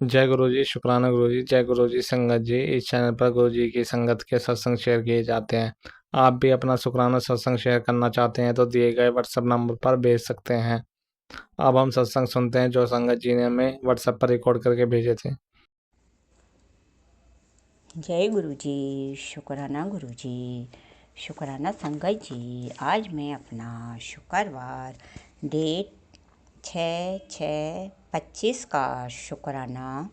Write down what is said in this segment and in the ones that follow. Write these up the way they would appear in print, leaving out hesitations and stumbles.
जय गुरु जी, शुक्राना गुरु जी। जय गुरु जी संगत जी। इस चैनल पर गुरु जी की संगत के सत्संग शेयर किए जाते हैं। आप भी अपना शुक्राना सत्संग शेयर करना चाहते हैं तो दिए गए व्हाट्सएप नंबर पर भेज सकते हैं। अब हम सत्संग सुनते हैं जो संगत जी ने हमें व्हाट्सएप पर रिकॉर्ड करके भेजे थे। जय गुरु जी, शुक्राना गुरु जी, शुक्राना संगत जी। आज मैं अपना शुक्रवार डेट 6/6/25 का शुक्राना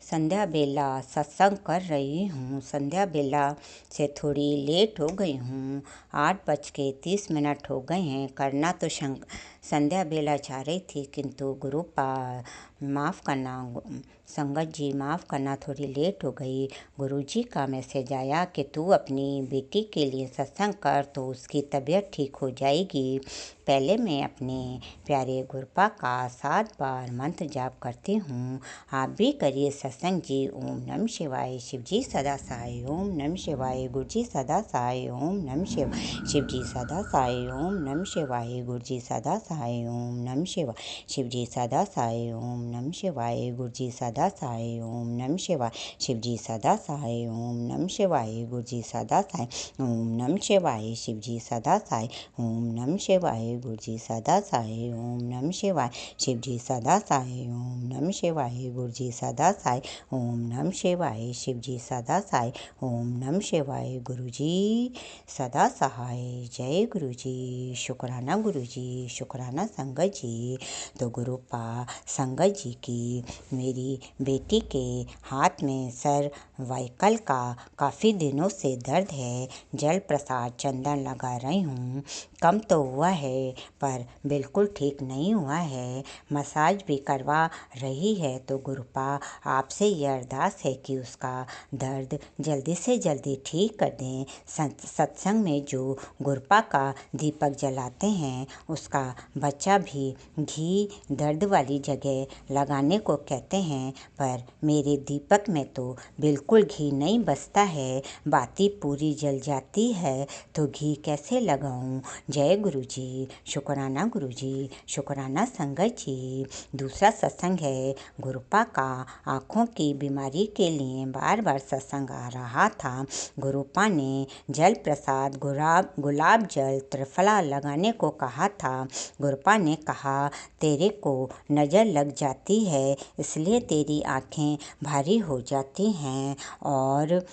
संध्या बेला सत्संग कर रही हूँ। संध्या बेला से थोड़ी लेट हो गई हूँ। 8:30 हो गए हैं। करना तो संध्या बेला चाह रही थी, किंतु गुरु पा माफ़ करना संगत जी, माफ़ करना, थोड़ी लेट हो गई। गुरुजी का मैसेज आया कि तू अपनी बेटी के लिए सत्संग कर तो उसकी तबीयत ठीक हो जाएगी। पहले मैं अपने प्यारे गुरपा का 7 बार मंत्र जाप करती हूँ। आप भी करिए सत्संग जी। ओम नमः शिवाय। शिव जी सदा सहाय। ओम नमः शिवाय। गुरु जी सदा सहाय। ओम नमः शिवाय। शिव जी सदा सहाय। ओम नमः शिवाय। गुरु जी सदा सहाय। ओम नमः शिवाय। शिव जी सदा सहाय। ओम नमः शिवाय। गुरु जी सदा सहाय। ओम नमः शिवाय। शिव जी सदा सहाय। ओम नमः शिवाय। गुरु जी सदा सहाय। ओम नमः शिवाय। शिव जी सदा सहाय। ओम नमः शिवाय। गुरु जी सदा सहाय। ओम नमः शिवाय। शिव जी सदा सहाय। ओम नमः शिवाय। गुरु जी सदा सहाय। ओम नमः शिवाय। शिव जी सदा सहाय। ओम नमः शिवाय। गुरु जी सदा सहाय। जय गुरु जी, शुक्राना गुरु जी, शुक्राना संगत जी। तो गुरु पा संगत जी की मेरी बेटी के हाथ में सर्वाइकल का काफ़ी दिनों से दर्द है। जल प्रसाद चंदन लगा रही हूँ। कम तो हुआ है पर बिल्कुल ठीक नहीं हुआ है। मसाज भी करवा रही है। तो गुरुपा आपसे ये अरदास है कि उसका दर्द जल्दी से जल्दी ठीक कर दें। सत्संग में जो गुरुपा का दीपक जलाते हैं उसका बच्चा भी घी दर्द वाली जगह लगाने को कहते हैं, पर मेरे दीपक में तो बिल्कुल घी नहीं बसता है। बाती पूरी जल जाती है तो घी कैसे लगाऊं। जय गुरु जी, शुक्राना गुरु जी, शुक्राना संगत जी। दूसरा सत्संग है गुरुपा का आँखों की बीमारी के लिए बार बार सत्संग आ रहा था। गुरुपा ने जल प्रसाद गुलाब जल त्रिफला लगाने को कहा था। गुरुपा ने कहा तेरे को नज़र लग जाती है, इसलिए तेरी आँखें भारी हो जाती हैं और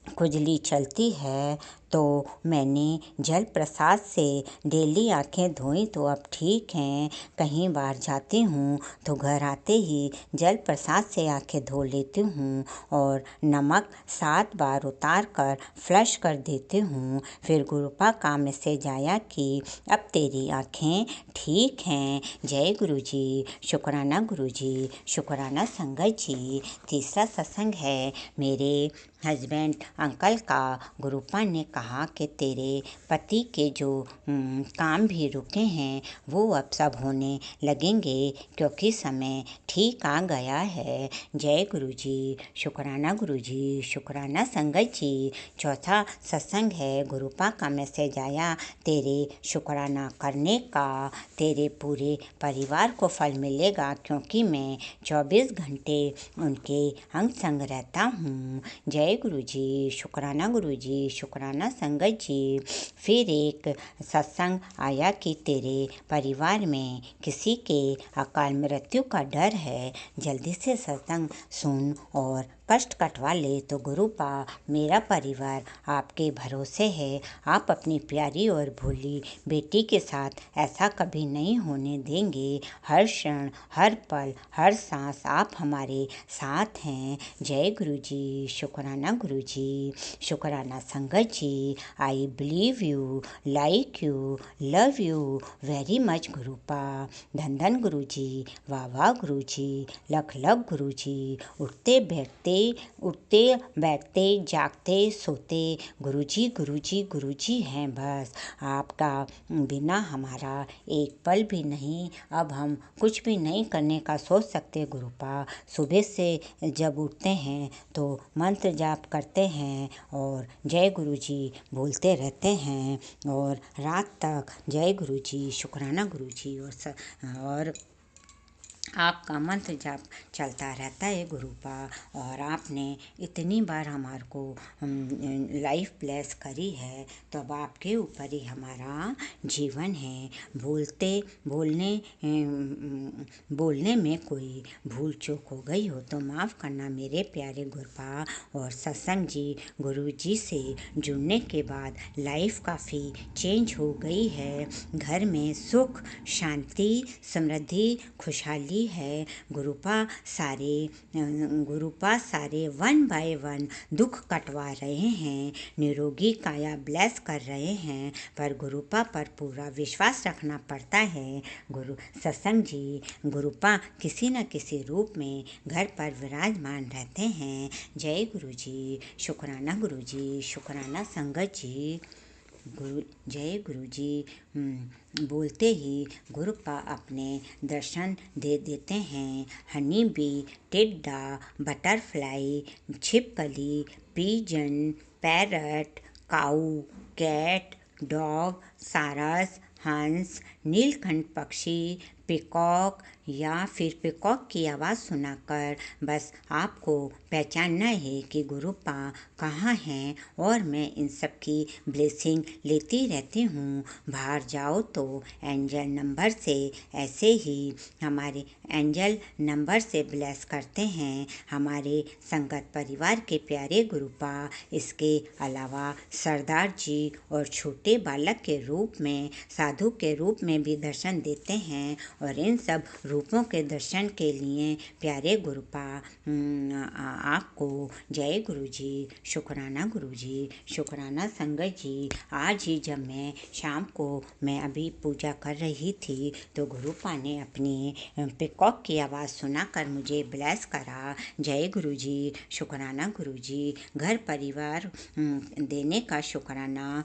खुजली चलती है। तो मैंने जल प्रसाद से डेली आँखें धोई तो अब ठीक हैं। कहीं बाहर जाती हूँ तो घर आते ही जल प्रसाद से आँखें धो लेती हूँ और नमक 7 बार उतार कर फ्लश कर देती हूँ। फिर गुरुपा का मैसेज आया कि अब तेरी आँखें ठीक हैं। जय गुरु जी, शुक्राना गुरु जी, शुक्राना संगत जी। तीसरा सत्संग है मेरे हस्बैंड अंकल का। गुरुपा ने कहा कि तेरे पति के जो काम भी रुके हैं वो अब सब होने लगेंगे क्योंकि समय ठीक आ गया है। जय गुरु जी, शुक्राना गुरु जी, शुक्राना संगत जी। चौथा सत्संग है गुरुपा का मैसेज आया तेरे शुक्राना करने का तेरे पूरे परिवार को फल मिलेगा क्योंकि मैं 24 घंटे उनके अंग संग रहता हूँ। जय गुरु जी, शुक्राना गुरु जी, शुक्राना संगत जी। फिर एक सत्संग आया कि तेरे परिवार में किसी के अकाल मृत्यु का डर है, जल्दी से सत्संग सुन और कष्ट कटवा ले। तो गुरुपा मेरा परिवार आपके भरोसे है। आप अपनी प्यारी और भोली बेटी के साथ ऐसा कभी नहीं होने देंगे। हर क्षण हर पल हर सांस आप हमारे साथ हैं। जय गुरु जी, शुक्राना गुरु जी, शुक्राना संगत जी। I believe you, like you, love you very much गुरुपा। धन धन गुरु जी, वाह वाह गुरु जी, लख लख गुरु जी। उठते बैठते जागते सोते गुरु जी गुरु जी गुरु जी हैं बस। आपका बिना हमारा एक पल भी नहीं। अब हम कुछ भी नहीं करने का सोच सकते गुरुपा। सुबह से जब उठते हैं तो मंत्र जाप करते हैं और जय गुरु जी बोलते रहते हैं और रात तक जय गुरु जी, शुक्राना गुरु जी और आपका मंत्र जाप चलता रहता है गुरुपा। और आपने इतनी बार हमारे को लाइफ ब्लेस करी है, तो अब आपके ऊपर ही हमारा जीवन है। बोलने में कोई भूल चूक हो गई हो तो माफ़ करना मेरे प्यारे गुरुपा। और सत्संग जी, गुरु जी से जुड़ने के बाद लाइफ काफ़ी चेंज हो गई है। घर में सुख, शांति, समृद्धि, खुशहाली है। गुरुपा सारे वन बाय वन दुख कटवा रहे हैं, निरोगी काया ब्लेस कर रहे हैं। पर गुरुपा पर पूरा विश्वास रखना पड़ता है। गुरु सत्संग जी, गुरुपा किसी न किसी रूप में घर पर विराजमान रहते हैं। जय गुरु जी, शुक्राना गुरु जी, शुक्राना संगत जी। जय गुरु जी। बोलते ही गुरुपा अपने दर्शन दे देते हैं। हनी बी, टिड्डा, बटरफ्लाई, छिपकली, पिजन, पैरट, काऊ, कैट, डॉग, सारस, हंस, नीलकंठ पक्षी, पिकॉक या फिर पिकॉक की आवाज़ सुनाकर बस आपको पहचानना है कि गुरुपा कहाँ हैं। और मैं इन सब की ब्लेसिंग लेती रहती हूँ। बाहर जाओ तो एंजल नंबर से, ऐसे ही हमारे एंजल नंबर से ब्लेस करते हैं हमारे संगत परिवार के प्यारे गुरुपा। इसके अलावा सरदार जी और छोटे बालक के रूप में, साधु के रूप में भी दर्शन देते हैं। और इन सब रूपों के दर्शन के लिए प्यारे गुरुपा आपको जय गुरु जी, शुक्राना गुरु जी, शुक्राना संगत जी। आज ही जब मैं शाम को मैं अभी पूजा कर रही थी तो गुरुपा ने अपनी पिकॉक की आवाज़ सुनाकर मुझे ब्लेस करा। जय गुरु जी, शुक्राना गुरु जी। घर परिवार देने का शुक्राना,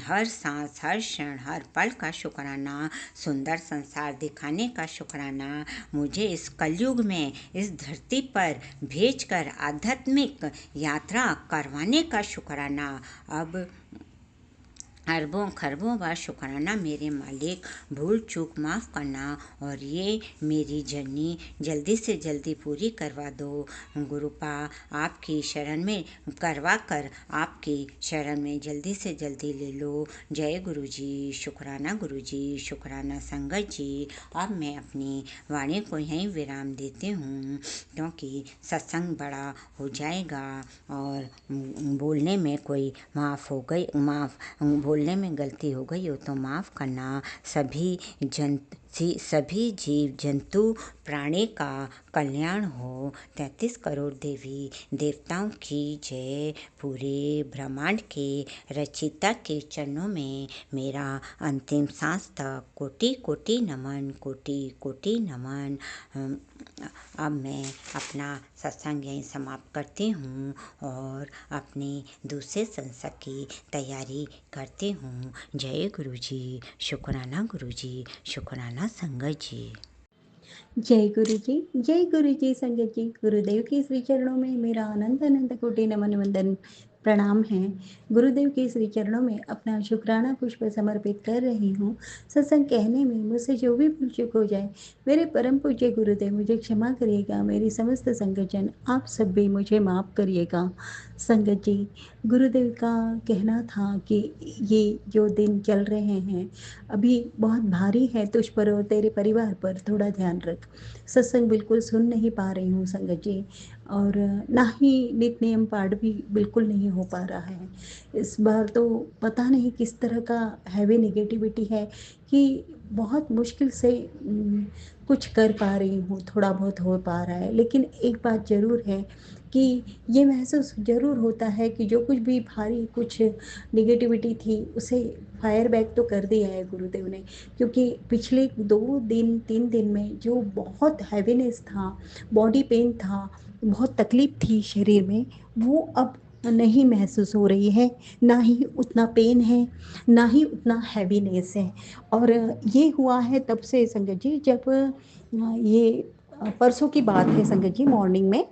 हर सांस, हर क्षण, हर पल का शुक्राना, सुंदर संसार दिखाने का शुक्राना, मुझे इस कलयुग में इस धरती पर भेजकर आध्यात्मिक यात्रा करवाने का शुक्राना। अब अरबों खरबों बार शुक्राना मेरे मालिक, भूल चूक माफ़ करना और ये मेरी जर्नी जल्दी से जल्दी पूरी करवा दो गुरुपा। आपकी शरण में करवा कर आपकी शरण में जल्दी से जल्दी ले लो। जय गुरु जी, शुक्राना गुरु जी, शुक्राना संगत जी। अब मैं अपनी वाणी को यहीं विराम देती हूँ, क्योंकि सत्संग बड़ा हो जाएगा। और बोलने में कोई बोलने में गलती हो गई हो तो माफ़ करना। सभी जीव जंतु प्राणी का कल्याण हो। 33 करोड़ देवी देवताओं की जय। पूरे ब्रह्मांड के रचिता के चरणों में मेरा अंतिम सांस तक कोटि कोटि नमन, कोटि कोटि नमन। अब मैं अपना सत्संग यहीं समाप्त करती हूँ और अपनी दूसरे सत्संग की तैयारी करती हूँ। जय गुरु जी, शुक्राना गुरु जी, शुक्राना संगत जी। जय गुरु जी, जय गुरु जी। संगत जी, गुरुदेव के श्री चरणों में मेरा अनंत अनंत कोटि नमन वंदन प्रणाम है। गुरुदेव के श्री चरणों में अपना शुक्राना पुष्प समर्पित कर रही हूँ। सत्संग कहने में मुझसे जो भी भूल चूक हो जाए, मेरे परम पूज्य गुरुदेव मुझे क्षमा करिएगा। मेरी समस्त संगतजन आप सब भी मुझे माफ़ करिएगा। संगत जी, गुरुदेव का कहना था कि ये जो दिन चल रहे हैं अभी बहुत भारी है, तुझ पर और तेरे परिवार पर थोड़ा ध्यान रख। सत्संग बिल्कुल सुन नहीं पा रही हूँ संगत जी, और ना ही नित्य नियम पाठ भी बिल्कुल नहीं हो पा रहा है। इस बार तो पता नहीं किस तरह का हैवी नेगेटिविटी है कि बहुत मुश्किल से कुछ कर पा रही हूँ, थोड़ा बहुत हो पा रहा है। लेकिन एक बात ज़रूर है कि ये महसूस ज़रूर होता है कि जो कुछ भी भारी कुछ नेगेटिविटी थी उसे फायर बैक तो कर दिया है गुरुदेव ने। क्योंकि पिछले 2 दिन 3 दिन में जो बहुत हैवीनेस था, बॉडी पेन था, बहुत तकलीफ़ थी शरीर में, वो अब नहीं महसूस हो रही है। ना ही उतना पेन है, ना ही उतना हैवीनेस है। और ये हुआ है तब से संगत जी, जब ये परसों की बात है संगत जी। मॉर्निंग में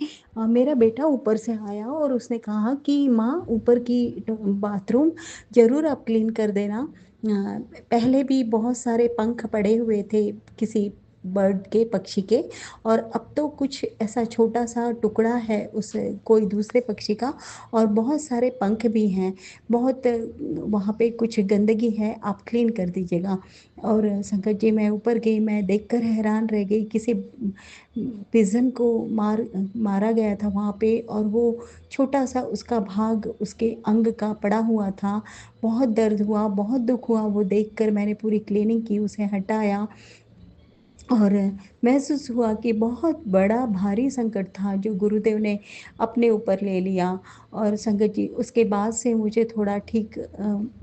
मेरा बेटा ऊपर से आया और उसने कहा कि माँ, ऊपर की बाथरूम ज़रूर आप क्लीन कर देना। पहले भी बहुत सारे पंख पड़े हुए थे किसी बर्ड के, पक्षी के, और अब तो कुछ ऐसा छोटा सा टुकड़ा है उस कोई दूसरे पक्षी का, और बहुत सारे पंख भी हैं, बहुत वहाँ पे कुछ गंदगी है, आप क्लीन कर दीजिएगा। और संकट जी मैं ऊपर गई, मैं देखकर हैरान रह गई, किसी पिजन को मारा गया था वहाँ पे, और वो छोटा सा उसका भाग उसके अंग का पड़ा हुआ था। बहुत दर्द हुआ, बहुत दुख हुआ वो देखकर। मैंने पूरी क्लीनिंग की, उसे हटाया, और महसूस हुआ कि बहुत बड़ा भारी संकट था जो गुरुदेव ने अपने ऊपर ले लिया। और संकट जी उसके बाद से मुझे थोड़ा ठीक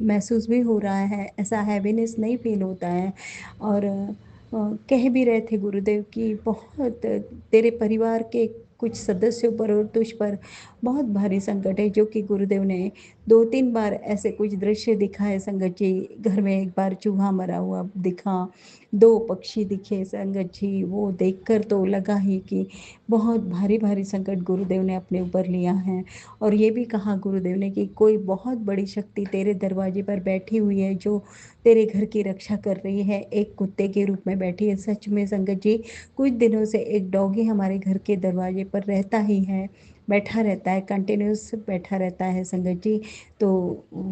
महसूस भी हो रहा है, ऐसा हैवीनेस नहीं फील होता है। और कह भी रहे थे गुरुदेव कि बहुत तेरे परिवार के कुछ सदस्यों पर और तुझ पर बहुत भारी संकट है, जो कि गुरुदेव ने 2-3 बार ऐसे कुछ दृश्य दिखाए संगत जी। घर में एक बार चूहा मरा हुआ दिखा, 2 पक्षी दिखे संगत जी, वो देखकर तो लगा ही कि बहुत भारी-भारी संकट गुरुदेव ने अपने ऊपर लिया है। और ये भी कहा गुरुदेव ने कि कोई बहुत बड़ी शक्ति तेरे दरवाजे पर बैठी हुई है, जो तेरे घर की रक्षा कर रही है, एक कुत्ते के रूप में बैठी है। सच में संगत जी, कुछ दिनों से एक डॉगी हमारे घर के दरवाजे पर रहता ही है, बैठा रहता है, कंटिन्यूअस बैठा रहता है संगत जी। तो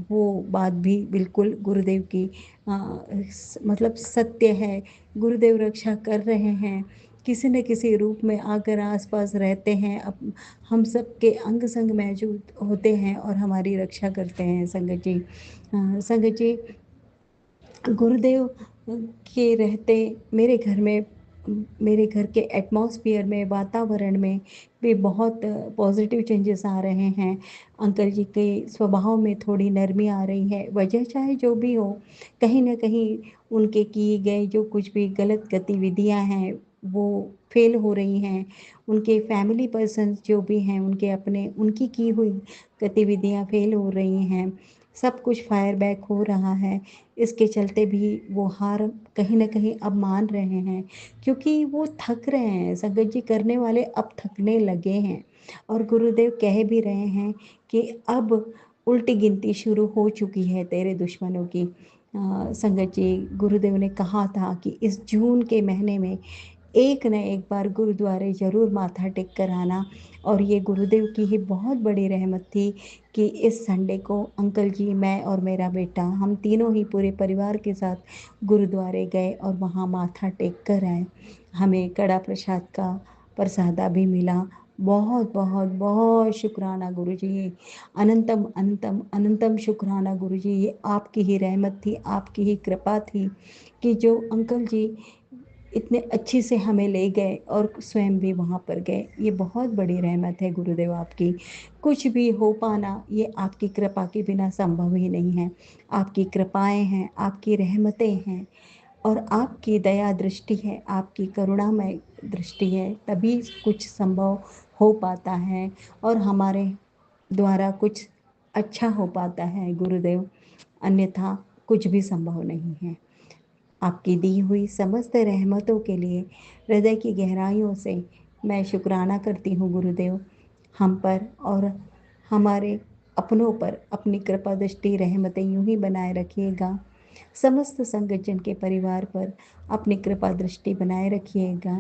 वो बात भी बिल्कुल गुरुदेव की मतलब सत्य है। गुरुदेव रक्षा कर रहे हैं, किसी न किसी रूप में आकर आसपास रहते हैं, अब हम सब के अंग संग मौजूद होते हैं और हमारी रक्षा करते हैं संगत जी। संगत जी, गुरुदेव के रहते मेरे घर में, मेरे घर के एटमॉस्फेयर में, वातावरण में भी बहुत पॉजिटिव चेंजेस आ रहे हैं। अंकल जी के स्वभाव में थोड़ी नरमी आ रही है। वजह चाहे जो भी हो, कहीं न कहीं उनके किए गए जो कुछ भी गलत गतिविधियाँ हैं, वो फेल हो रही हैं। उनके फैमिली पर्सन्स जो भी हैं, उनके अपने उनकी की हुई गतिविधियाँ फेल हो रही हैं। सब कुछ फायर बैक हो रहा है। इसके चलते भी वो हार कहीं न कहीं अब मान रहे हैं, क्योंकि वो थक रहे हैं। संगत जी, करने वाले अब थकने लगे हैं, और गुरुदेव कह भी रहे हैं कि अब उल्टी गिनती शुरू हो चुकी है तेरे दुश्मनों की। संगत जी, गुरुदेव ने कहा था कि इस जून के महीने में एक न एक बार गुरुद्वारे ज़रूर माथा टेक कर आना। और ये गुरुदेव की ही बहुत बड़ी रहमत थी कि इस संडे को अंकल जी, मैं और मेरा बेटा, हम तीनों ही पूरे परिवार के साथ गुरुद्वारे गए और वहाँ माथा टेक कर आए। हमें कड़ा प्रसाद का प्रसादा भी मिला। बहुत बहुत बहुत शुक्राना गुरुजी, अनंतम अनंतम अनंतम शुक्राना गुरुजी। ये आपकी ही रहमत थी, आपकी ही कृपा थी कि जो अंकल जी इतने अच्छे से हमें ले गए और स्वयं भी वहाँ पर गए। ये बहुत बड़ी रहमत है गुरुदेव आपकी। कुछ भी हो पाना ये आपकी कृपा के बिना संभव ही नहीं है। आपकी कृपाएँ हैं, आपकी रहमतें हैं, और आपकी दया दृष्टि है, आपकी करुणामय दृष्टि है, तभी कुछ संभव हो पाता है और हमारे द्वारा कुछ अच्छा हो पाता है गुरुदेव, अन्यथा कुछ भी संभव नहीं है। आपकी दी हुई समस्त रहमतों के लिए हृदय की गहराइयों से मैं शुक्राना करती हूँ गुरुदेव। हम पर और हमारे अपनों पर अपनी कृपा दृष्टि रहमतें यूं ही बनाए रखिएगा। समस्त संगत जन के परिवार पर अपनी कृपा दृष्टि बनाए रखिएगा।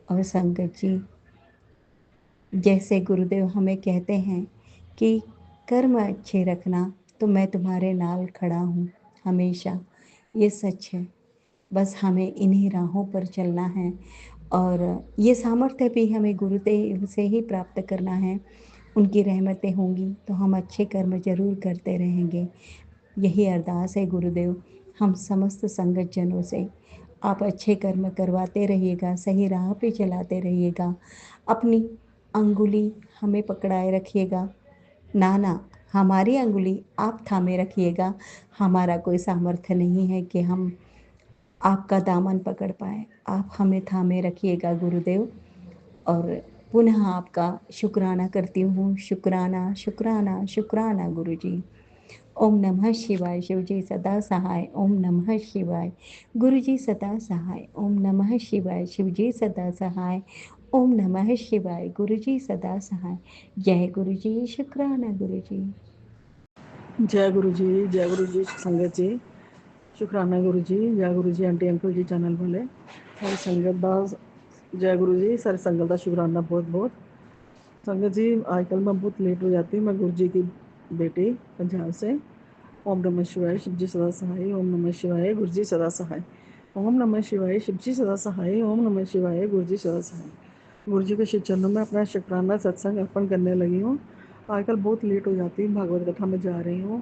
और संगत जी, जैसे गुरुदेव हमें कहते हैं कि कर्म अच्छे रखना, तो मैं तुम्हारे नाल खड़ा हूँ हमेशा। ये सच है। बस हमें इन्हीं राहों पर चलना है, और ये सामर्थ्य भी हमें गुरुदेव से ही प्राप्त करना है। उनकी रहमतें होंगी तो हम अच्छे कर्म ज़रूर करते रहेंगे। यही अरदास है गुरुदेव हम समस्त संगत जनों से। आप अच्छे कर्म करवाते रहिएगा, सही राह पे चलाते रहिएगा, अपनी अंगुली हमें पकड़ाए रखिएगा। ना ना, हमारी अंगुली आप थामे रखिएगा। हमारा कोई सामर्थ्य नहीं है कि हम आपका दामन पकड़ पाएँ। आप हमें थामे रखिएगा गुरुदेव। और पुनः आपका शुक्राना करती हूँ। शुक्राना शुक्राना शुक्राना गुरुजी। ओम नमः शिवाय। शिवजी सदा सहाय। ओम नमः शिवाय। गुरुजी सदा सहाय। ओम नमः शिवाय। शिवजी सदा सहाय। ओम नमः शिवाय। गुरुजी सदा सहाय। जय गुरुजी। शुक्राना गुरुजी। जय गुरु जी संगत जी, शुक्राना गुरु जी, जय गुरु जी आंटी अंकल जी चैनल वाले। सारी संगत दा जय गुरु जी, सारी संगत का शुकराना बहुत बहुत। संगत जी आजकल मैं बहुत लेट हो जाती हूँ। मैं गुरु जी की बेटी पंजाब से। ओम नमः शिवाय, शिव जी सदा सहाय। ओम नमः शिवाय, गुरु जी सदा सहाय। ओम नमः शिवाय, शिव जी सदा सहाय। ओम नमः शिवाय, गुरु जी सदा सहाय। गुरु जी के श्री चरणों में अपना शुक्राना सत्संग अर्पण करने लगी हूँ। आजकल बहुत लेट हो जाती हूँ, भागवत कथा में जा रही हूँ,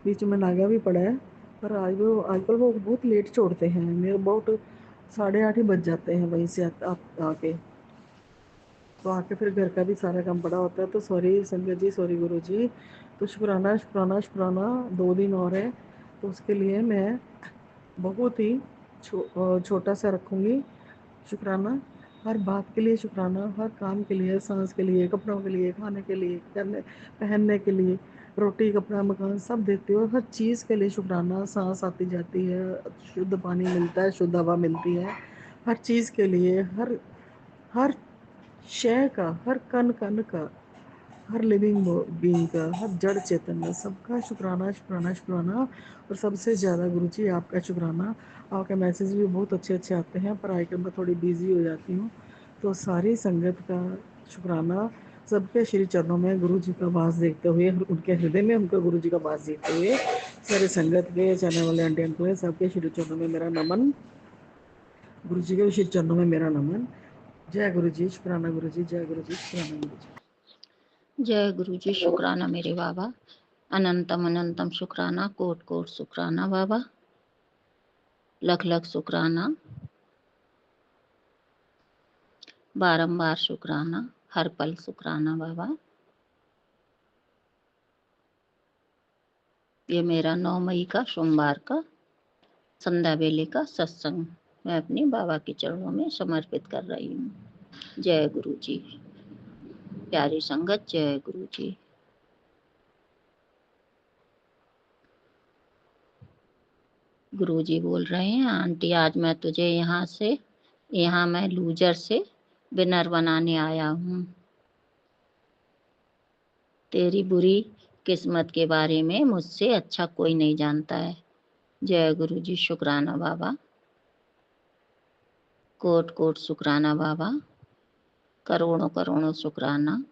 बीच में नागा भी पड़ा है, पर आजकल वो बहुत लेट छोड़ते हैं। मेरे बहुत 8:30 ही बज जाते हैं वहीं से आके। तो आके फिर घर का भी सारा काम पड़ा होता है। तो सॉरी संगत जी, सॉरी गुरु जी। तो शुक्राना शुक्राना शुक्राना 2 दिन और है, तो उसके लिए मैं बहुत ही छोटा सा रखूँगी शुक्राना। हर बात के लिए शुक्राना, हर काम के लिए, सांस के लिए, कपड़ों के लिए, खाने के लिए, करने पहनने के लिए, रोटी कपड़ा मकान सब देते हो। हर चीज़ के लिए शुक्राना। सांस आती जाती है, शुद्ध पानी मिलता है, शुद्ध हवा मिलती है। हर चीज़ के लिए, हर हर शय का, हर कण कण का, हर लिविंग बीइंग का, हर जड़ चेतन का, सबका शुक्राना शुक्राना शुक्राना। और सबसे ज़्यादा गुरु जी आपका शुक्राना। आपके मैसेज भी बहुत अच्छे अच्छे आते हैं, पर आजकल मैं थोड़ी बिजी हो जाती हूँ। तो सारी संगत का शुक्राना। सबके श्री चरणों में गुरु जी का वास देखते हुए, उनके हृदय में उनका गुरु जी का वास देखते हुए, सारे संगत के चैनल वाले आंटी अंकल सबके श्री चरणों में मेरा नमन। गुरु जी के श्री चरणों में मेरा नमन। जय गुरु जी, शुक्राना गुरु जी, जय गुरु जी, शुक्राना गुरु जी। जय गुरु जी, शुक्राना मेरे बाबा। अनंतम अनंतम शुक्राना, कोट कोट शुक्राना बाबा, लख लख शुक्राना, बारंबार शुक्राना, हर पल शुक्राना बाबा। ये मेरा 9 मई का सोमवार का संध्या बेले का सत्संग मैं अपने बाबा के चरणों में समर्पित कर रही हूँ। जय गुरु जी। प्यारी संगत, जय गुरु जी। गुरु जी बोल रहे हैं, आंटी आज मैं तुझे यहाँ मैं लूजर से विनर बनाने आया हूँ। तेरी बुरी किस्मत के बारे में मुझसे अच्छा कोई नहीं जानता है। जय गुरु जी, शुक्राना बाबा, कोट कोट शुक्राना बाबा, करोड़ों करोड़ों शुक्राना।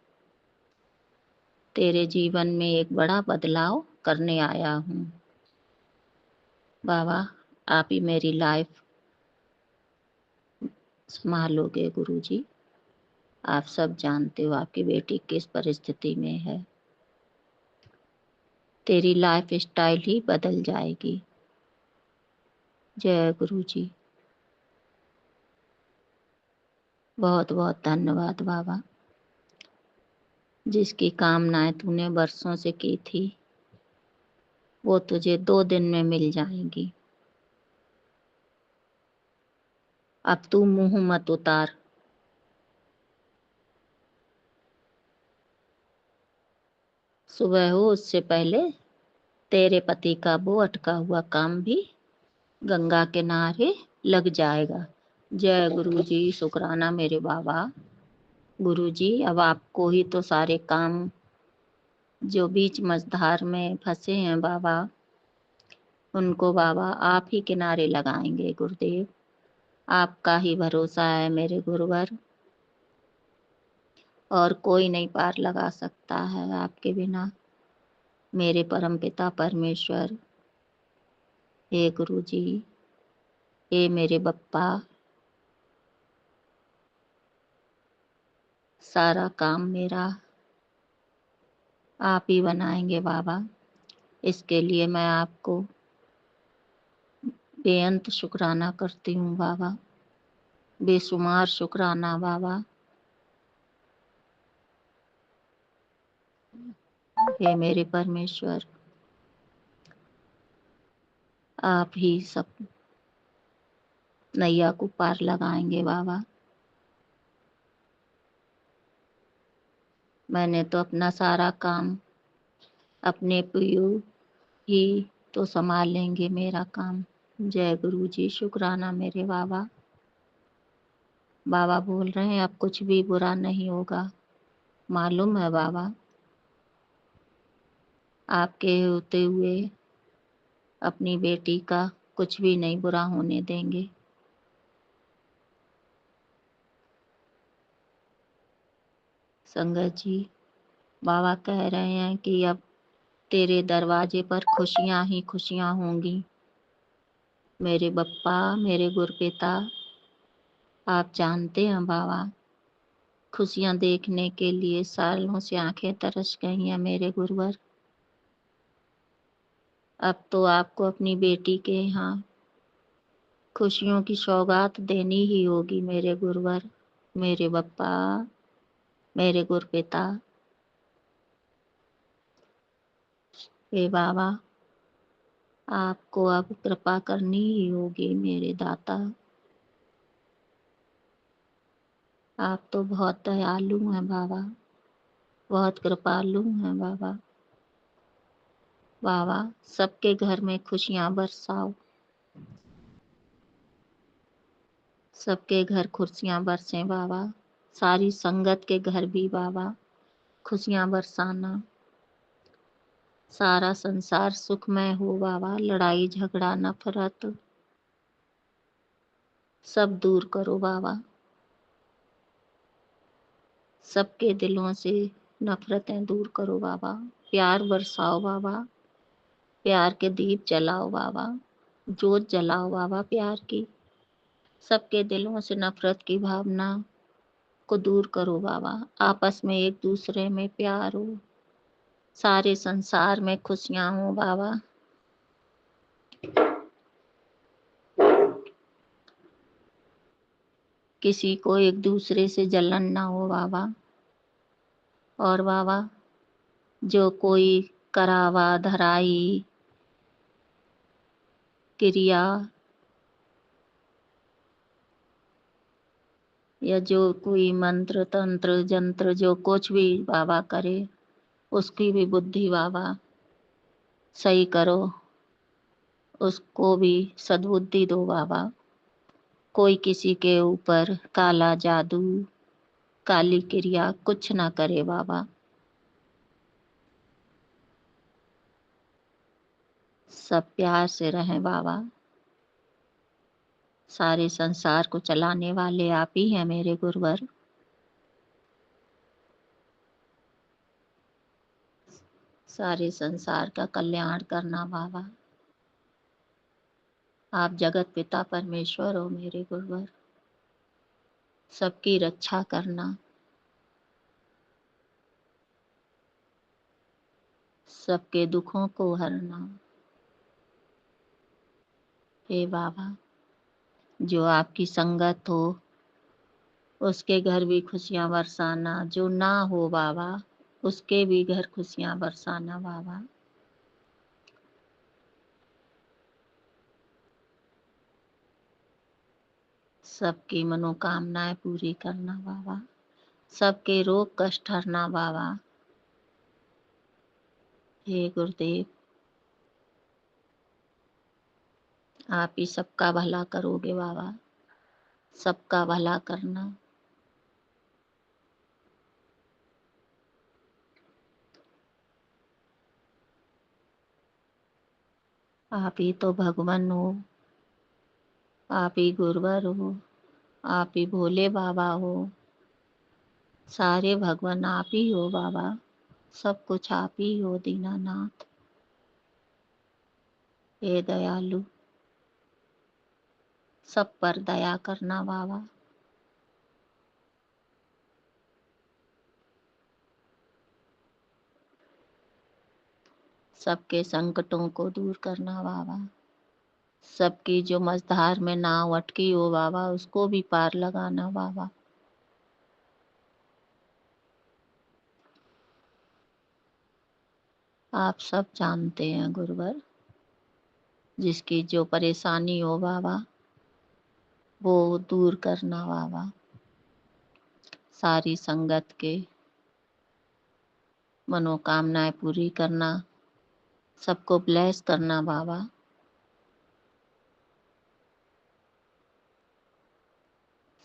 तेरे जीवन में एक बड़ा बदलाव करने आया हूँ बाबा। आप ही मेरी लाइफ संभालोगे गुरु जी। आप सब जानते हो आपकी बेटी किस परिस्थिति में है। तेरी लाइफ स्टाइल ही बदल जाएगी। जय गुरु जी। बहुत बहुत धन्यवाद बाबा। जिसकी कामनाएं तूने बरसों से की थी वो तुझे 2 दिन में मिल जाएंगी। अब तू मुंह मत उतार। सुबह हो उससे पहले तेरे पति का वो अटका हुआ काम भी गंगा किनारे लग जाएगा। जय गुरु जी, शुक्राना मेरे बाबा। गुरु जी अब आपको ही तो सारे काम जो बीच मझधार में फंसे हैं बाबा, उनको बाबा आप ही किनारे लगाएंगे गुरुदेव। आपका ही भरोसा है मेरे गुरुवर, और कोई नहीं पार लगा सकता है आपके बिना। मेरे परमपिता परमेश्वर, हे गुरु जी, हे मेरे बप्पा, सारा काम मेरा आप ही बनाएंगे बाबा। इसके लिए मैं आपको बेअंत शुक्राना करती हूँ बाबा, बेशुमार शुक्राना बाबा। हे मेरे परमेश्वर, आप ही सब नैया को पार लगाएंगे बाबा। मैंने तो अपना सारा काम अपने पियू ही तो संभाल लेंगे मेरा काम। जय गुरु जी, शुक्राना मेरे बाबा। बाबा बोल रहे हैं अब कुछ भी बुरा नहीं होगा। मालूम है बाबा, आपके होते हुए अपनी बेटी का कुछ भी नहीं बुरा होने देंगे। संगत जी, बाबा कह रहे हैं कि अब तेरे दरवाजे पर खुशियां ही खुशियां होंगी। मेरे बप्पा, मेरे गुरपिता, आप जानते हैं बाबा, खुशियां देखने के लिए सालों से आंखें तरस गई हैं मेरे गुरुवर। अब तो आपको अपनी बेटी के यहाँ खुशियों की सौगात देनी ही होगी मेरे गुरुवर, मेरे बप्पा, मेरे गुरपिता। हे बाबा, आपको अब कृपा करनी ही होगी मेरे दाता। आप तो बहुत दयालु हैं बाबा, बहुत कृपालु हैं बाबा। बाबा, सबके घर में खुशियां बरसाओ, सबके घर खुशियां बरसें बाबा। सारी संगत के घर भी बाबा खुशियां बरसाना। सारा संसार सुखमय हो बाबा। लड़ाई झगड़ा नफरत सब दूर करो बाबा। सबके दिलों से नफरतें दूर करो बाबा। प्यार बरसाओ बाबा, प्यार के दीप जलाओ बाबा, जोत जलाओ बाबा प्यार की। सबके दिलों से नफरत की भावना को दूर करो बाबा। आपस में एक दूसरे में प्यार हो, सारे संसार में खुशियां हो बाबा। किसी को एक दूसरे से जलन ना हो बाबा। और बाबा, जो कोई करावा धराई क्रिया या जो कोई मंत्र तंत्र जंत्र जो कुछ भी बाबा करे, उसकी भी बुद्धि बाबा सही करो, उसको भी सद्बुद्धि दो बाबा। कोई किसी के ऊपर काला जादू काली क्रिया कुछ ना करे बाबा। सब प्यार से रहें बाबा। सारे संसार को चलाने वाले आप ही हैं मेरे गुरुवर। सारे संसार का कल्याण करना बाबा। आप जगत पिता परमेश्वर हो मेरे गुरुवर। सबकी रक्षा करना, सबके दुखों को हरना। हे बाबा, जो आपकी संगत हो उसके घर भी खुशियां बरसाना, जो ना हो बाबा उसके भी घर खुशियां बरसाना बाबा। सबकी मनोकामनाएं पूरी करना बाबा। सबके रोग कष्ट हरना बाबा। हे गुरुदेव, आप ही सबका भला करोगे बाबा। सबका भला करना। आप ही तो भगवान हो, आप ही गुरुवर हो, आप ही भोले बाबा हो। सारे भगवान आप ही हो बाबा। सब कुछ आप ही हो दीनानाथ। हे दयालु, सब पर दया करना बाबा। सबके संकटों को दूर करना बाबा। सबकी जो मझधार में नाव अटकी हो बाबा उसको भी पार लगाना बाबा। आप सब जानते हैं गुरुवर, जिसकी जो परेशानी हो बाबा वो दूर करना बाबा। सारी संगत के मनोकामनाएं पूरी करना, सबको ब्लेस करना बाबा।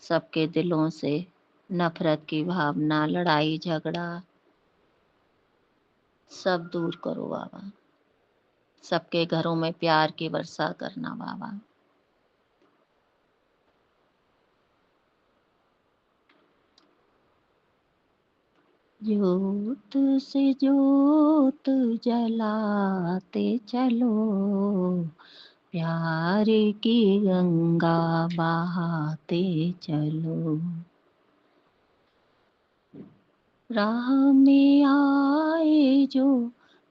सबके दिलों से नफरत की भावना, लड़ाई झगड़ा सब दूर करो बाबा। सबके घरों में प्यार की वर्षा करना बाबा। ज्योत से ज्योत जलाते चलो, प्यार की गंगा बहाते चलो। राह में आए जो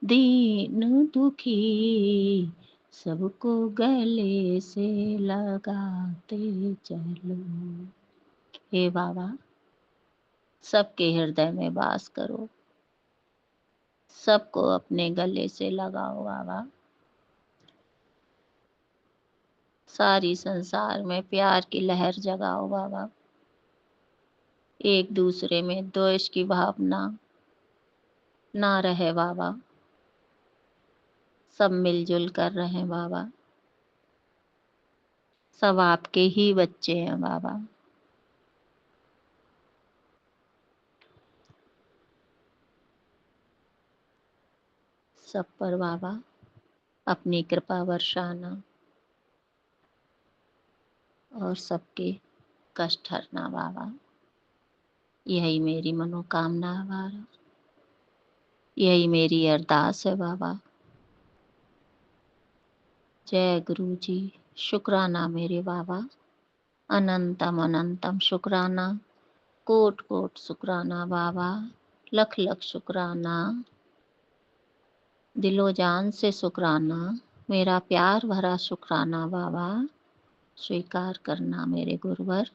दीन दुखी, सबको गले से लगाते चलो। हे बाबा, सबके हृदय में वास करो, सबको अपने गले से लगाओ बाबा। सारी संसार में प्यार की लहर जगाओ बाबा। एक दूसरे में द्वेष की भावना ना रहे बाबा, सब मिलजुल कर रहे बाबा। सब आपके ही बच्चे हैं बाबा। सब पर बाबा अपनी कृपा वर्षाना और सबके कष्ट हरना बाबा। यही मेरी मनोकामना है बाबा, यही मेरी अरदास है बाबा। जय गुरु जी। शुक्राना मेरे बाबा, अनंतम अनंतम शुक्राना, कोट कोट शुक्राना बाबा, लख लख शुक्राना, दिलो जान से शुक्राना, मेरा प्यार भरा शुक्राना बाबा। स्वीकार करना मेरे गुरुवर।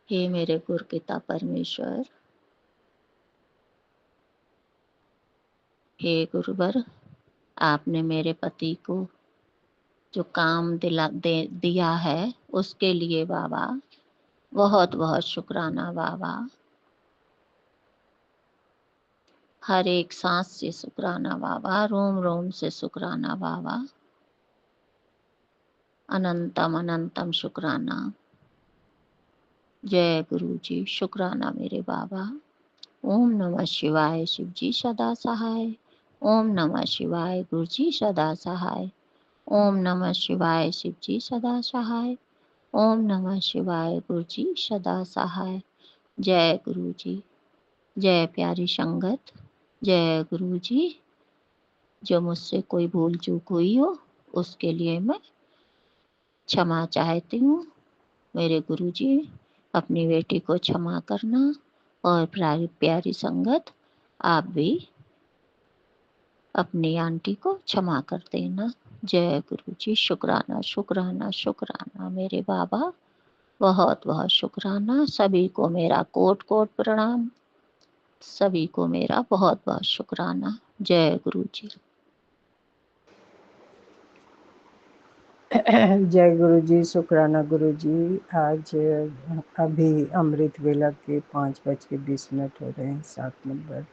हे मेरे गुरु पिता परमेश्वर, हे गुरुवर, आपने मेरे पति को जो काम दिया है उसके लिए बाबा बहुत बहुत शुक्राना बाबा। हर एक सांस से शुक्राना बाबा, रोम रोम से शुक्राना बाबा, अनंतम अनंतम शुक्राना। जय गुरु जी। शुक्राना मेरे बाबा। ओम नमः शिवाय। शिव जी सदा सहाय। ओम नमः शिवाय। गुरु जी सदा सहाय। ओम नमः शिवाय। शिव जी सदा सहाय। ओम नमः शिवाय। गुरु जी सदा सहाय। जय गुरु जी। जय प्यारी संगत। जय गुरु जी। जो मुझसे कोई भूल चूक हुई हो उसके लिए मैं क्षमा चाहती हूँ। मेरे गुरु जी, अपनी बेटी को क्षमा करना और प्यारी प्यारी संगत आप भी अपनी आंटी को क्षमा कर देना। जय गुरु जी। शुक्राना शुक्राना शुक्राना मेरे बाबा, बहुत बहुत शुक्राना। सभी को मेरा कोट कोट प्रणाम। सभी को मेरा बहुत बहुत शुक्राना। जय गुरु जी। जय गुरु जी। शुक्राना गुरु जी। आज अभी अमृत वेला के 5:20 हो रहे हैं, 7 नंबर,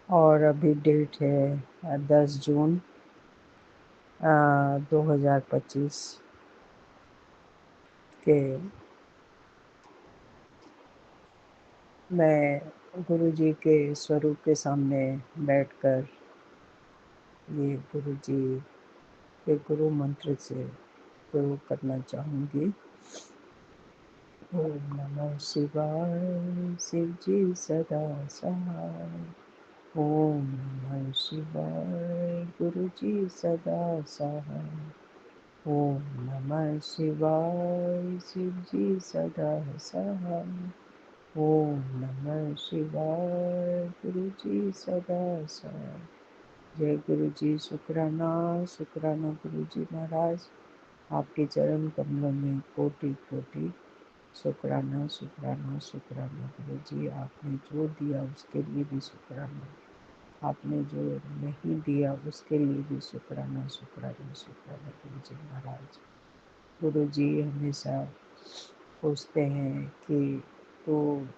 और अभी डेट है 10 जून 2025 के। मैं गुरु जी के स्वरूप के सामने बैठकर ये गुरु जी के गुरु मंत्र से शुरू करना चाहूँगी। ओम नमः शिवाय। शिव जी सदा सहाय। ओम नमः शिवाय। गुरु जी सदा सहाय। ओम नमः शिवाय। शिव जी सदा सहाय। ओम नमः शिवाय। गुरु जी सदा सहाय। जय गुरु जी। शुक्राना शुक्राना गुरु जी महाराज, आपके चरण कमलों में कोटि कोटि शुक्राना शुक्राना शुक्राना गुरु जी। आपने जो दिया उसके लिए भी शुक्राना, आपने जो नहीं दिया उसके लिए भी शुक्राना शुक्राना शुक्राना गुरु जी महाराज। गुरु जी हमेशा पूछते हैं कि तो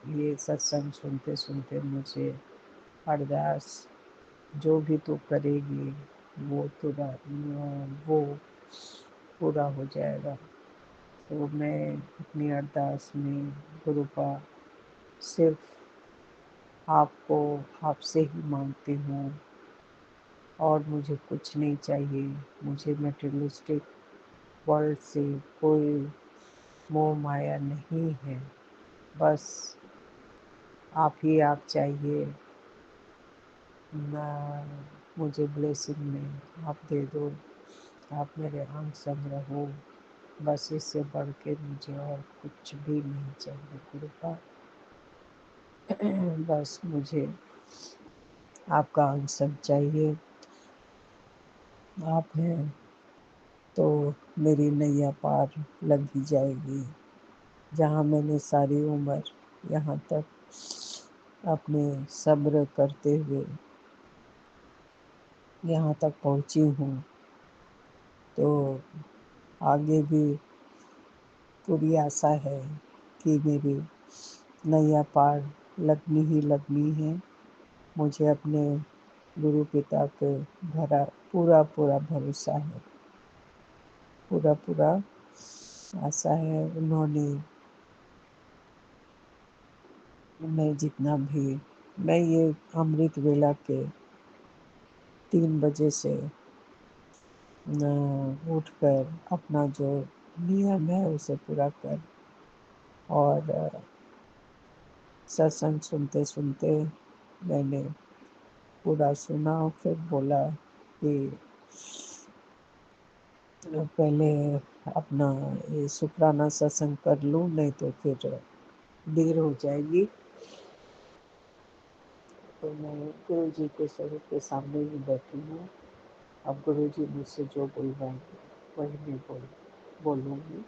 ये सत्संग सुनते सुनते मुझे अरदास जो भी तू करेगी वो पूरा हो जाएगा। तो मैं अपनी अरदास में गुरु का सिर्फ आपसे ही मांगती हूँ और मुझे कुछ नहीं चाहिए। मुझे मटेरियलिस्टिक वर्ल्ड से कोई मोह माया नहीं है। बस आप ही आप चाहिए, मुझे ब्लेसिंग में आप दे दो, आप मेरे अंग संग रहो, बस इससे बढ़ के मुझे और कुछ भी नहीं चाहिए कृपा। बस मुझे आपका अंग संग चाहिए। आप हैं तो मेरी नैया पार लग ही जाएगी। जहाँ मैंने सारी उम्र यहाँ तक अपने सब्र करते हुए यहाँ तक पहुँची हूँ, तो आगे भी पूरी आशा है कि मेरी नैया पार लगनी ही लगनी है। मुझे अपने गुरु पिता पे पूरा भरोसा है, पूरा आशा है। उन्होंने मैं ये अमृत वेला के 3 बजे से उठकर अपना जो नियम है उसे पूरा कर, और सत्संग सुनते सुनते मैंने पूरा सुना। फिर बोला कि पहले अपना ये शुक्राना सत्संग कर लूँ, नहीं तो फिर देर हो जाएगी। तो मैं गुरु जी के स्वरूप के सामने ही बैठी हूँ। अब गुरु जी मुझसे जो बुलवाएंगे वही मैं बोलूँगी।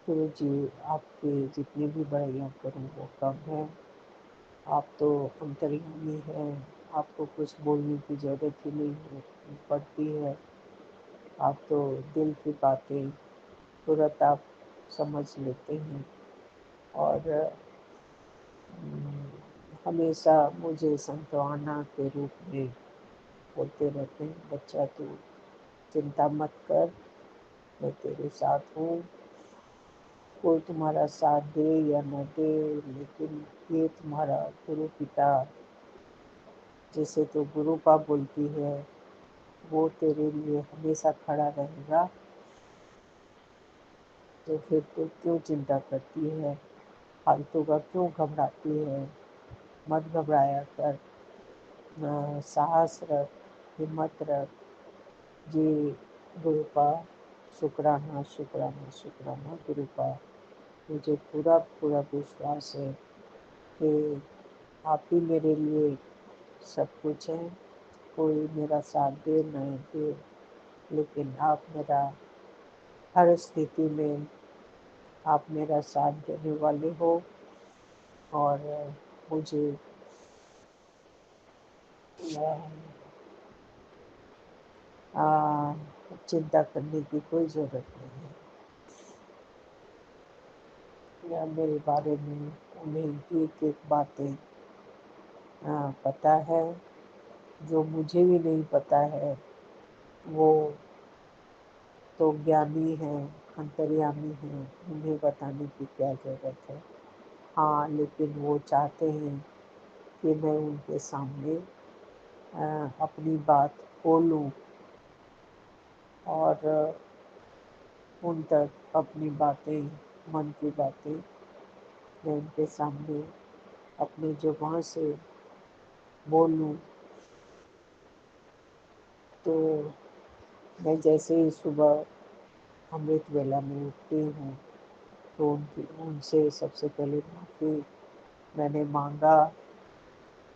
गुरु जी, आपके जितनी भी बड़ाइयाँ करूँ वो कम है। आप तो अंतर्यामी हैं, आपको कुछ बोलने की ज़रूरत ही नहीं पड़ती है। आप तो दिल की बातें तुरंत आप समझ लेते हैं, और हमेशा मुझे सांत्वना के रूप में बोलते रहते हैं, बच्चा तू चिंता मत कर, मैं तेरे साथ हूँ। कोई तुम्हारा साथ दे या न दे, लेकिन ये तुम्हारा गुरु पिता जिसे तो गुरु का बोलती है, वो तेरे लिए हमेशा खड़ा रहेगा। तो फिर तू क्यों चिंता करती है, फालतू का क्यों घबराती है? मत घबराया कर, साहस रख, हिम्मत रख। जी, गुरु का शुक्राना शुक्राना शुक्राना। गुरु का मुझे पूरा विश्वास है कि आप ही मेरे लिए सब कुछ है। कोई मेरा साथ दे नहीं दे, लेकिन आप मेरा हर स्थिति में आप मेरा साथ देने वाले हो, और मुझे चिंता करने की कोई ज़रूरत नहीं है। या मेरे बारे में उन्हें एक बातें पता है जो मुझे भी नहीं पता है। वो तो ज्ञानी है, अंतर्यामी है, उन्हें बताने की क्या ज़रूरत है। हाँ, लेकिन वो चाहते हैं कि मैं उनके सामने अपनी बात खोलूं, और उन तक अपनी बातें, मन की बातें मैं उनके सामने अपनी जुबान से बोलूं। तो मैं जैसे ही सुबह अमृत वेला में उठती हूँ, तो उनसे सबसे पहले माफ़ी मैंने मांगा,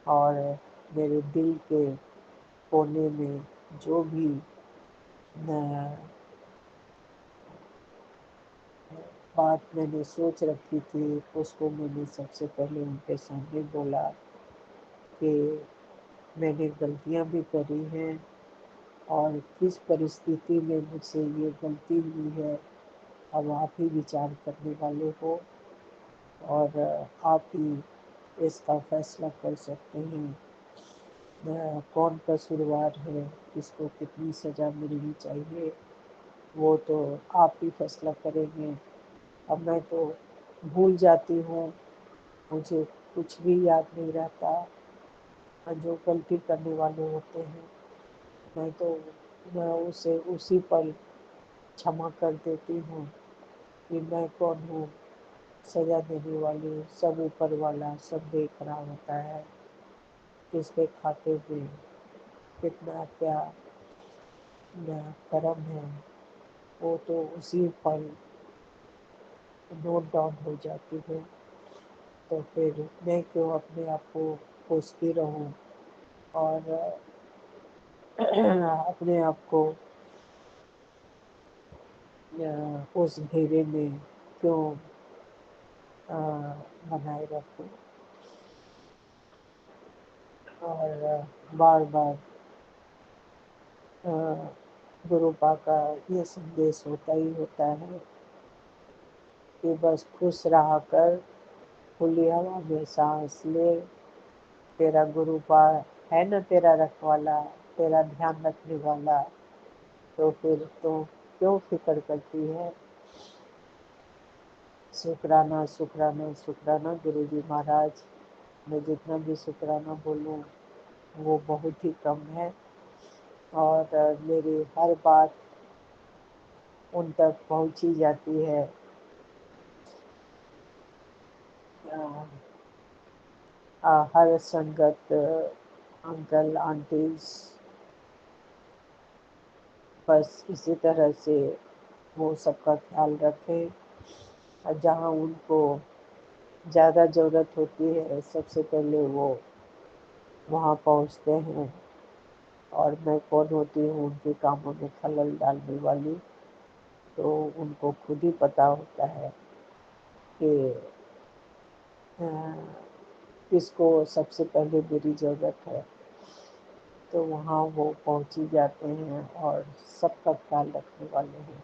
और मेरे दिल के कोने में जो भी बात मैंने सोच रखी थी, उसको मैंने सबसे पहले उनके सामने बोला कि मैंने गलतियाँ भी करी हैं, और किस परिस्थिति में मुझसे ये गलती हुई है अब आप ही विचार करने वाले हो, और आप ही इसका फैसला कर सकते हैं। कौन कसूरवार है, किसको कितनी सज़ा मिलनी चाहिए, वो तो आप ही फैसला करेंगे। अब मैं तो भूल जाती हूँ, मुझे कुछ भी याद नहीं रहता। जो गलती करने वाले होते हैं, मैं उसे उसी पल क्षमा कर देती हूँ। कि मैं कौन हूँ, सजा देने वाली, सब ऊपर वाला सब देख रहा होता है। किसके खाते में कितना क्या कर्म है वो तो उसी पल नोट डाउन हो जाती है। तो फिर मैं क्यों अपने आप को कोसती रहूं और अपने आप को उस घेरे में क्यों बनाए रखूं और बार बार गुरुपा का ये संदेश होता ही होता है कि बस खुश रहा कर, खुली हवा में सांस ले, तेरा गुरुपा है न तेरा रखवाला, तेरा ध्यान रखने वाला, तो फिर तो क्यों फिक्र करती है। शुक्राना शुक्राना शुक्राना गुरुजी महाराज, मैं जितना भी शुक्राना बोलूं वो बहुत ही कम है और मेरी हर बात उन तक पहुंची जाती है। हर संगत, अंकल आंटीज बस इसी तरह से वो सबका ख्याल रखें और जहाँ उनको ज़्यादा ज़रूरत होती है सबसे पहले वो वहाँ पहुँचते हैं। और मैं कौन होती हूँ उनके कामों में खलल डालने वाली, तो उनको खुद ही पता होता है कि किसको सबसे पहले मेरी ज़रूरत है। तो वहाँ वो पहुँच ही जाते हैं और सबका ख्याल रखने वाले हैं।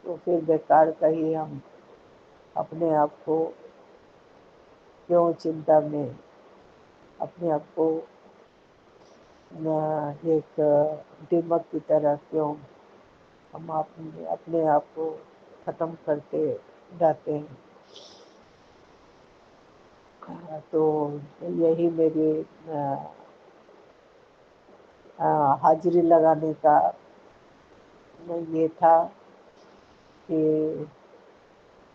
तो फिर बेकार का ही हम अपने आप को क्यों चिंता में अपने आप को एक दीमक की तरह क्यों हम अपने आप को ख़त्म करते जाते हैं। तो यही मेरी हाजिरी लगाने का ये था कि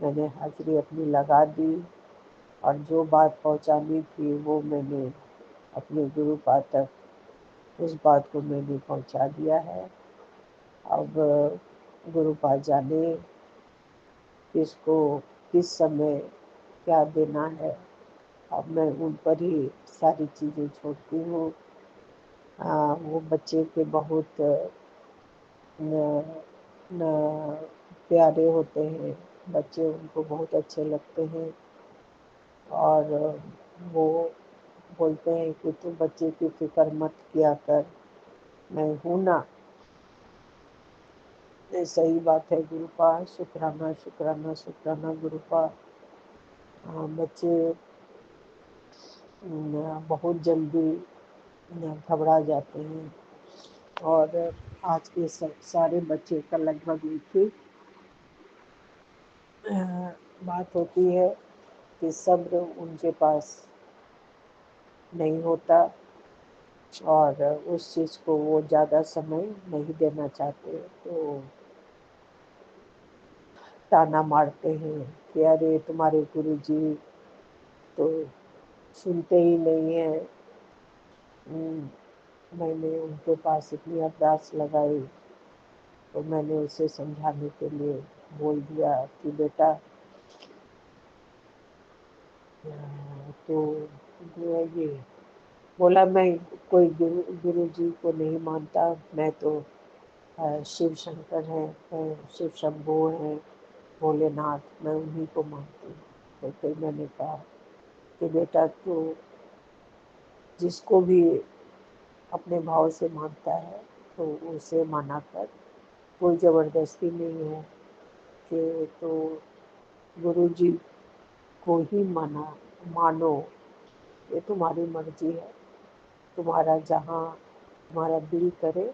मैंने हाजिरी अपनी लगा दी और जो बात पहुंचानी थी वो मैंने अपने गुरुपा तक उस बात को मैंने पहुंचा दिया है। अब गुरुपा जाने किसको किस समय क्या देना है, अब मैं उन पर ही सारी चीज़ें छोड़ती हूँ। वो बच्चे के बहुत न, न, प्यारे होते हैं, बच्चे उनको बहुत अच्छे लगते हैं और वो बोलते हैं कि तू बच्चे की फिक्र मत किया कर, मैं हूँ ना। ये सही बात है गुरुपा, शुक्राना शुक्राना शुक्राना गुरुपा। बच्चे बहुत जल्दी घबरा जाते हैं और आज के सारे बच्चे का लगभग एक ही बात होती है कि सब्र उनके पास नहीं होता और उस चीज़ को वो ज़्यादा समय नहीं देना चाहते, तो ताना मारते हैं कि अरे तुम्हारे गुरुजी तो सुनते ही नहीं हैं। मैंने उनके पास इतनी अरदास लगाई तो मैंने उसे समझाने के लिए बोल दिया कि बेटा तो ये बोला मैं कोई गुरुजी को नहीं मानता, मैं तो शिव शंकर है, शिव शंभू है, भोलेनाथ, मैं उन्हीं को मानती हूँ। तो फिर मैंने कहा कि बेटा तो जिसको भी अपने भाव से मानता है तो उसे माना कर, कोई ज़बरदस्ती नहीं है कि तो गुरुजी को ही मानो, ये तुम्हारी मर्जी है, तुम्हारा जहाँ तुम्हारा दिल करे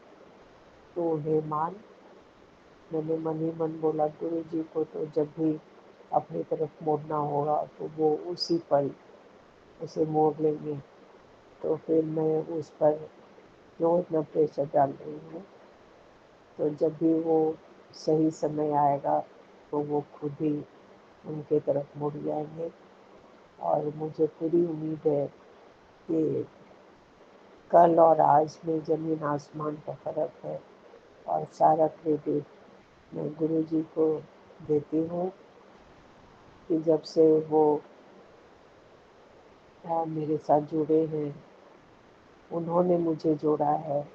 तो उन्हें मान। मैंने मन ही मन बोला गुरुजी को तो जब भी अपनी तरफ मोड़ना होगा तो वो उसी पल उसे मोड़ लेंगे, तो फिर मैं उस पर क्यों इतना प्रेशर डाल रही हूँ। तो जब भी वो सही समय आएगा तो वो खुद ही उनके तरफ मुड़ जाएंगे। और मुझे पूरी उम्मीद है कि कल और आज में ज़मीन आसमान का फ़र्क है, और सारा क्रेडिट मैं गुरु जी को देती हूँ कि जब से वो मेरे साथ जुड़े हैं, उन्होंने मुझे जोड़ा है।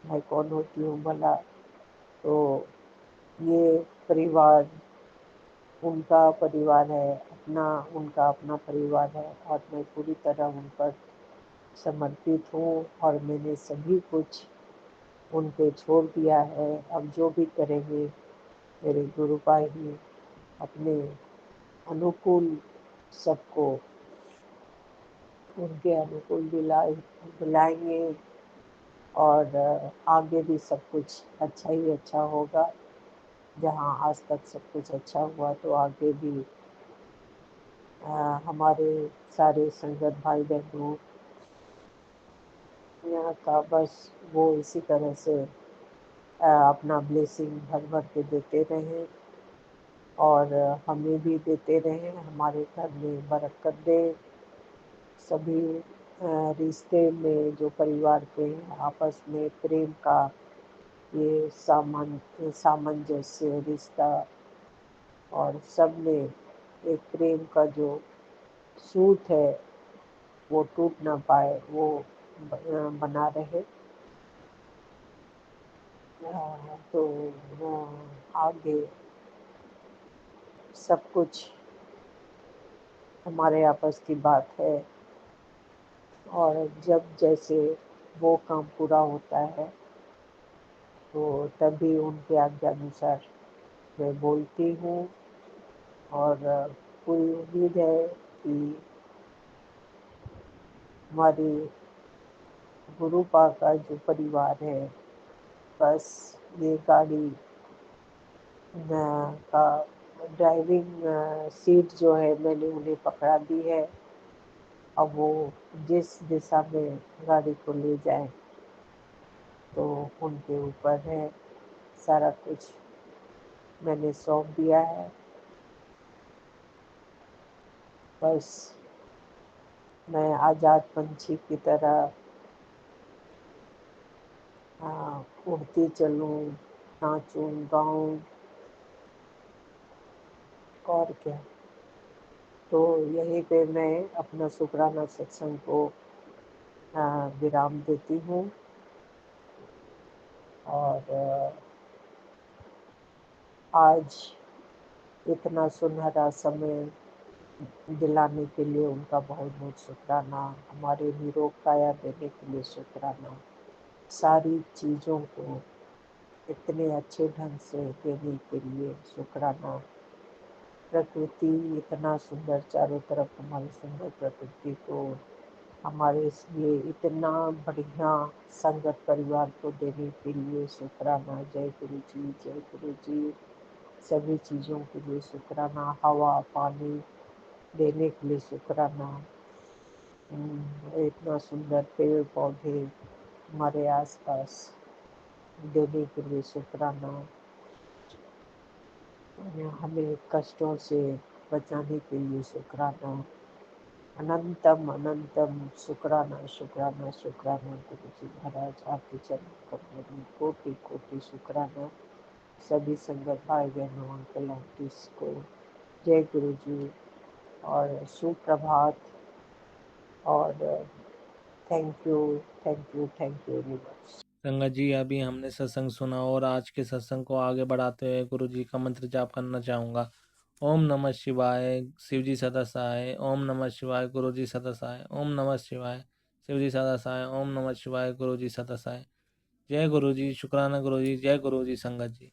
मैं कौन होती हूँ भला, तो ये परिवार उनका परिवार है, उनका अपना परिवार है, और मैं पूरी तरह उन पर समर्पित हूँ। और मैंने सभी कुछ उन पे छोड़ दिया है। अब जो भी करेंगे मेरे गुरु भाई ही अपने अनुकूल सबको उनके अनुकूल दिलाएंगे, और आगे भी सब कुछ अच्छा ही अच्छा होगा। जहाँ आज तक सब कुछ अच्छा हुआ, तो आगे भी हमारे सारे संगत भाई बहनों यहाँ का बस वो इसी तरह से अपना ब्लेसिंग भर भर के देते रहें, और हमें भी देते रहें, हमारे घर में बरकत दे। सभी रिश्ते में जो परिवार के हैं, आपस में प्रेम का ये सामंजस्य रिश्ता, और सब में एक प्रेम का जो सूत है वो टूट ना पाए, वो बना रहे। तो आगे सब कुछ हमारे आपस की बात है, और जब जैसे वो काम पूरा होता है, तो तभी उनके आज्ञानुसार मैं बोलती हूँ। और पूरी उम्मीद है कि हमारी गुरुपा का जो परिवार है, बस ये गाड़ी का ड्राइविंग सीट जो है मैंने उन्हें पकड़ा दी है। अब वो जिस दिशा में गाड़ी को ले जाए तो उनके ऊपर है। सारा कुछ मैंने सौंप दिया है। बस मैं आज़ाद पंछी की तरह उड़ती चलूं, नाचूं, गाऊं, और क्या। तो यहीं पे मैं अपना शुक्राना सत्संग को विराम देती हूँ। और आज इतना सुनहरा समय दिलाने के लिए उनका बहुत बहुत शुक्राना। हमारे निरोग काया देने के लिए शुक्राना। सारी चीज़ों को इतने अच्छे ढंग से देने के लिए शुक्राना। प्रकृति इतना सुंदर, चारों तरफ हमारी सुंदर प्रकृति को हमारे लिए इतना बढ़िया संगत परिवार को देने के लिए शुक्राना। जय गुरु जी, जय गुरु जी। सभी चीज़ों के लिए शुक्राना। हवा पानी देने के लिए शुक्राना। इतना सुंदर पेड़ पौधे हमारे आसपास देने के लिए शुक्राना। हमें कष्टों से बचाने के लिए शुक्राना। अनंतम अनंतम शुक्राना शुक्राना शुक्राना। गुरु जी महाराज आपके चरण कमलों में कोटि कोटि शुक्राना। सभी संगत भाई बहनों, अंकल आंटीज को जय गुरु जी और सुप्रभात। और thank you thank you thank you very much. संगत जी, अभी हमने सत्संग सुना और आज के सत्संग को आगे बढ़ाते हुए गुरु जी का मंत्र जाप करना चाहूँगा। ओम नमः शिवाय, शिव जी सदा सहाय। ओम नमः शिवाय, गुरु जी सदा सहाय। ओम नमः शिवाय, शिव जी सदा सहाय। ओम नमः शिवाय, गुरु जी सदा सहाय। जय गुरु जी, शुक्राना गुरु जी, जय गुरु जी संगत जी।